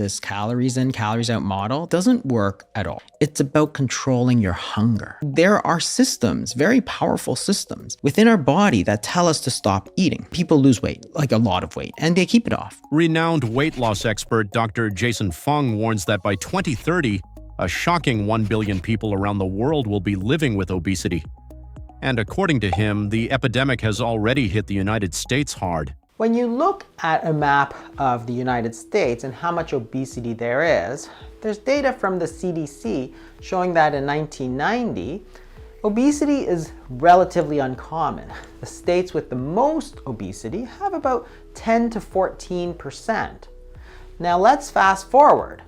This calories in, calories out model doesn't work at all. It's about controlling your hunger. There are systems, very powerful systems within our body that tell us to stop eating. People lose weight, like a lot of weight, and they keep it off. Renowned weight loss expert Dr. Jason Fung warns that by 2030, a shocking 1 billion people around the world will be living with obesity. And according to him, the epidemic has already hit the United States hard. When you look at a map of the United States and how much obesity there is, there's data from the CDC showing that in 1990, obesity is relatively uncommon. The states with the most obesity have about 10 to 14%. Now let's fast forward.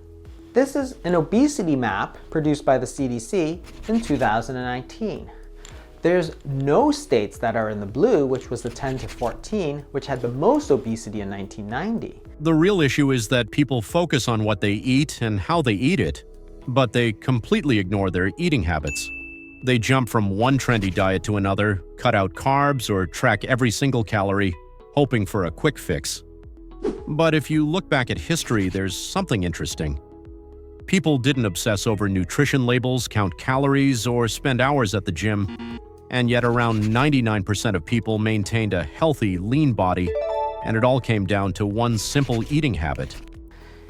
This is an obesity map produced by the CDC in 2019. There's no states that are in the blue, which was the 10 to 14, which had the most obesity in 1990. The real issue is that people focus on what they eat and how they eat it, but they completely ignore their eating habits. They jump from one trendy diet to another, cut out carbs, or track every single calorie, hoping for a quick fix. But if you look back at history, there's something interesting. People didn't obsess over nutrition labels, count calories, or spend hours at the gym. And yet around 99% of people maintained a healthy, lean body, and it all came down to one simple eating habit.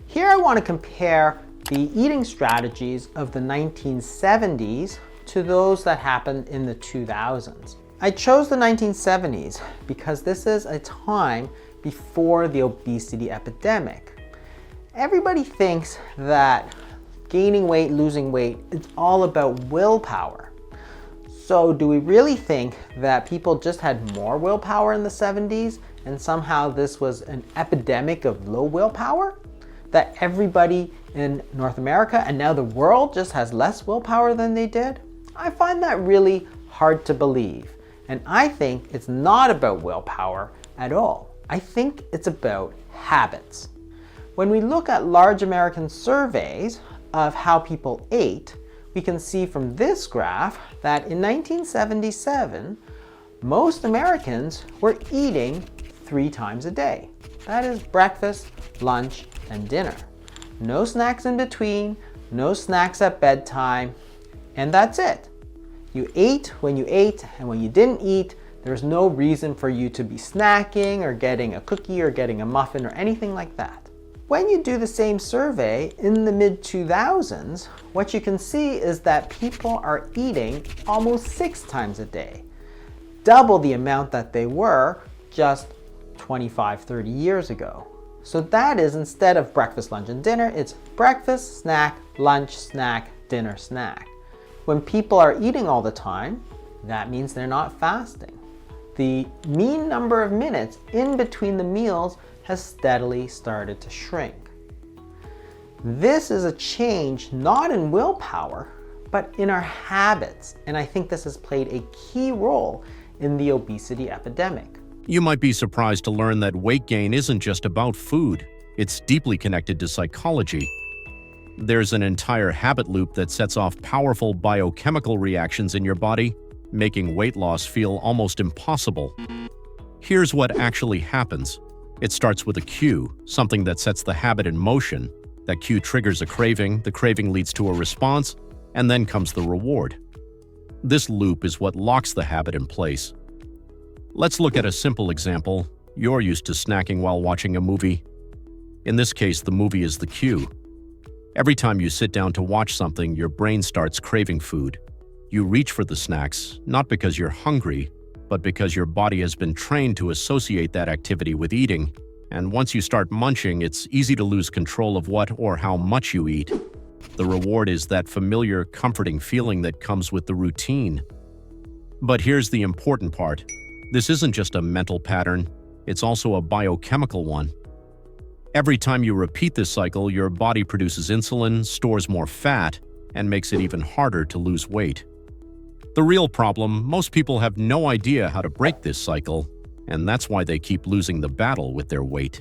Here I want to compare the eating strategies of the 1970s to those that happened in the 2000s. I chose the 1970s because this is a time before the obesity epidemic. Everybody thinks that gaining weight, losing weight, it's all about willpower. So do we really think that people just had more willpower in the 70s and somehow this was an epidemic of low willpower? That everybody in North America and now the world just has less willpower than they did? I find that really hard to believe. And I think it's not about willpower at all. I think it's about habits. When we look at large American surveys of how people ate, we can see from this graph that in 1977, most Americans were eating 3 times a day. That is breakfast, lunch, and dinner. No snacks in between, no snacks at bedtime, and that's it. You ate when you ate, and when you didn't eat, there's no reason for you to be snacking or getting a cookie or getting a muffin or anything like that. When you do the same survey in the mid-2000s, what you can see is that people are eating almost 6 times a day, double the amount that they were just 25, 30 years ago. So that is, instead of breakfast, lunch, and dinner, it's breakfast, snack, lunch, snack, dinner, snack. When people are eating all the time, that means they're not fasting. The mean number of minutes in between the meals has steadily started to shrink. This is a change not in willpower, but in our habits, and I think this has played a key role in the obesity epidemic. You might be surprised to learn that weight gain isn't just about food. It's deeply connected to psychology. There's an entire habit loop that sets off powerful biochemical reactions in your body, making weight loss feel almost impossible. Here's what actually happens. It starts with a cue, something that sets the habit in motion. That cue triggers a craving, the craving leads to a response, and then comes the reward. This loop is what locks the habit in place. Let's look at a simple example. You're used to snacking while watching a movie. In this case, the movie is the cue. Every time you sit down to watch something, your brain starts craving food. You reach for the snacks, not because you're hungry, but because your body has been trained to associate that activity with eating. And once you start munching, it's easy to lose control of what or how much you eat. The reward is that familiar, comforting feeling that comes with the routine. But here's the important part. This isn't just a mental pattern, it's also a biochemical one. Every time you repeat this cycle, your body produces insulin, stores more fat, and makes it even harder to lose weight. The real problem, most people have no idea how to break this cycle, and that's why they keep losing the battle with their weight.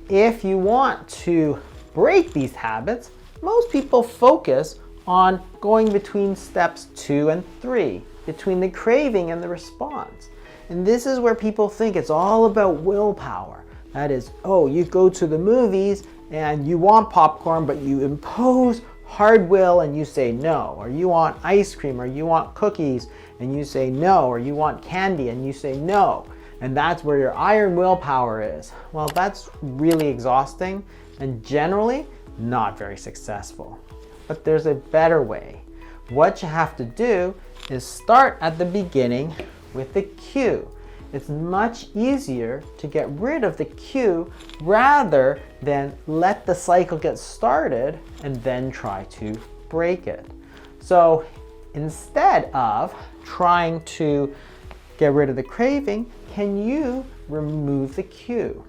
If you want to break these habits, most people focus on going between steps 2 and 3, between the craving and the response. And this is where people think it's all about willpower. That is, oh, you go to the movies and you want popcorn, but you impose hard will and you say no, or you want ice cream, or you want cookies and you say no, or you want candy and you say no, and that's where your iron willpower is. Well, that's really exhausting and generally not very successful. But there's a better way. What you have to do is start at the beginning with the cue. It's much easier to get rid of the cue rather than let the cycle get started and then try to break it. So instead of trying to get rid of the craving, can you remove the cue?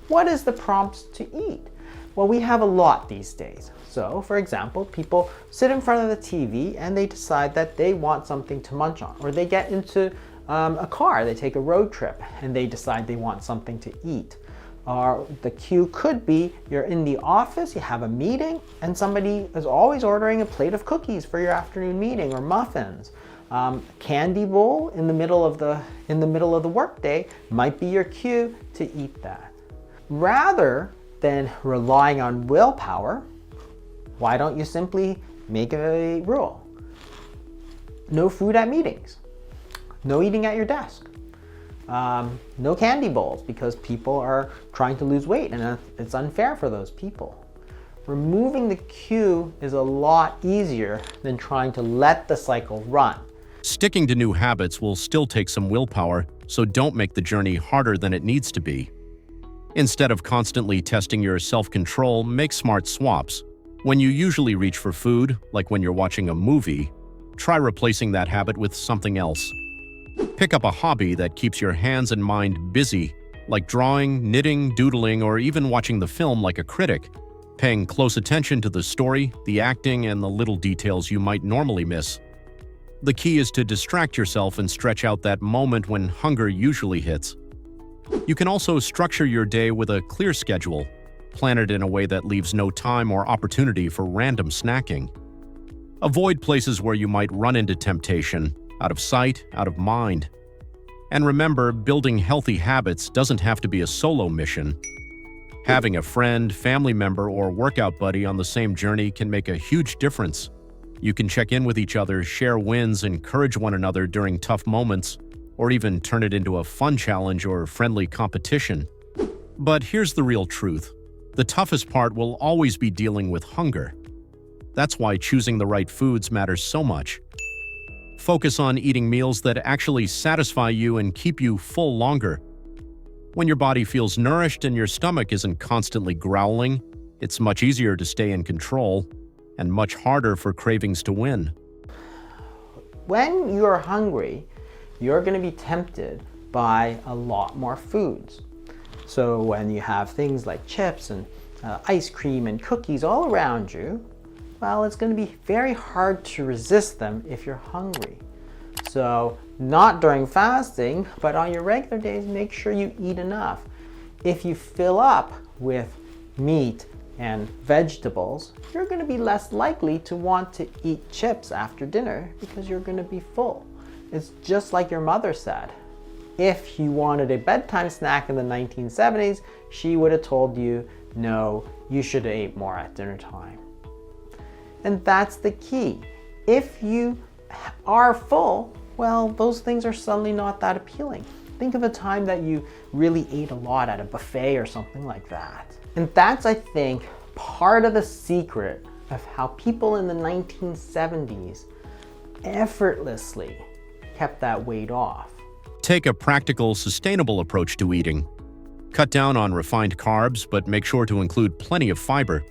What is the prompts to eat? Well, we have a lot these days. So, for example, people sit in front of the TV and they decide that they want something to munch on, or they get into a car, they take a road trip and they decide they want something to eat. Or the cue could be you're in the office, you have a meeting, and somebody is always ordering a plate of cookies for your afternoon meeting, or muffins. Candy bowl in the middle of the workday might be your cue to eat that. Rather than relying on willpower, why don't you simply make a rule? No food at meetings. No eating at your desk. No candy bowls, because people are trying to lose weight and it's unfair for those people. Removing the cue is a lot easier than trying to let the cycle run. Sticking to new habits will still take some willpower, so don't make the journey harder than it needs to be. Instead of constantly testing your self-control, make smart swaps. When you usually reach for food, like when you're watching a movie, try replacing that habit with something else. Pick up a hobby that keeps your hands and mind busy, like drawing, knitting, doodling, or even watching the film like a critic, paying close attention to the story, the acting, and the little details you might normally miss. The key is to distract yourself and stretch out that moment when hunger usually hits. You can also structure your day with a clear schedule, plan it in a way that leaves no time or opportunity for random snacking. Avoid places where you might run into temptation, out of sight, out of mind. And remember, building healthy habits doesn't have to be a solo mission. Having a friend, family member, or workout buddy on the same journey can make a huge difference. You can check in with each other, share wins, encourage one another during tough moments, or even turn it into a fun challenge or friendly competition. But here's the real truth. The toughest part will always be dealing with hunger. That's why choosing the right foods matters so much. Focus on eating meals that actually satisfy you and keep you full longer. When your body feels nourished and your stomach isn't constantly growling, it's much easier to stay in control and much harder for cravings to win. When you're hungry, you're going to be tempted by a lot more foods. So when you have things like chips and ice cream and cookies all around you, well, it's going to be very hard to resist them if you're hungry. So not during fasting, but on your regular days, make sure you eat enough. If you fill up with meat and vegetables, you're going to be less likely to want to eat chips after dinner because you're going to be full. It's just like your mother said. If you wanted a bedtime snack in the 1970s, she would have told you, no, you should have ate more at dinner time. And that's the key. If you are full, well, those things are suddenly not that appealing. Think of a time that you really ate a lot at a buffet or something like that. And that's, I think, part of the secret of how people in the 1970s effortlessly kept that weight off. Take a practical, sustainable approach to eating. Cut down on refined carbs, but make sure to include plenty of fiber.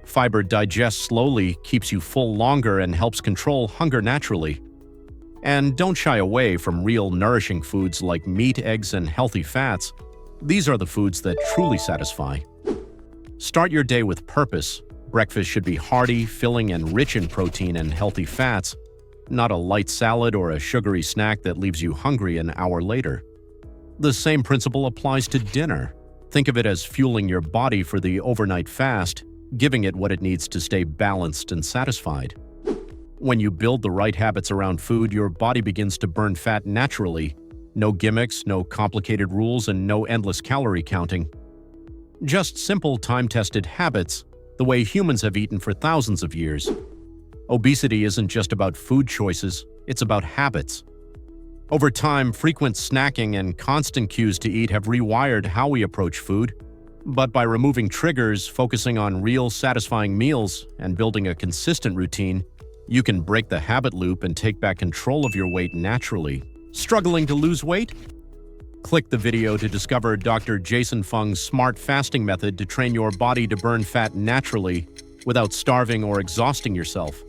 Fiber digests slowly, keeps you full longer, and helps control hunger naturally. And don't shy away from real nourishing foods like meat, eggs, and healthy fats. These are the foods that truly satisfy. Start your day with purpose. Breakfast should be hearty, filling, and rich in protein and healthy fats, not a light salad or a sugary snack that leaves you hungry an hour later. The same principle applies to dinner. Think of it as fueling your body for the overnight fast, giving it what it needs to stay balanced and satisfied. When you build the right habits around food, your body begins to burn fat naturally. No gimmicks, no complicated rules, and no endless calorie counting. Just simple time-tested habits, the way humans have eaten for thousands of years. Obesity isn't just about food choices, it's about habits. Over time, frequent snacking and constant cues to eat have rewired how we approach food. But by removing triggers, focusing on real, satisfying meals, and building a consistent routine, you can break the habit loop and take back control of your weight naturally. Struggling to lose weight? Click the video to discover Dr. Jason Fung's smart fasting method to train your body to burn fat naturally without starving or exhausting yourself.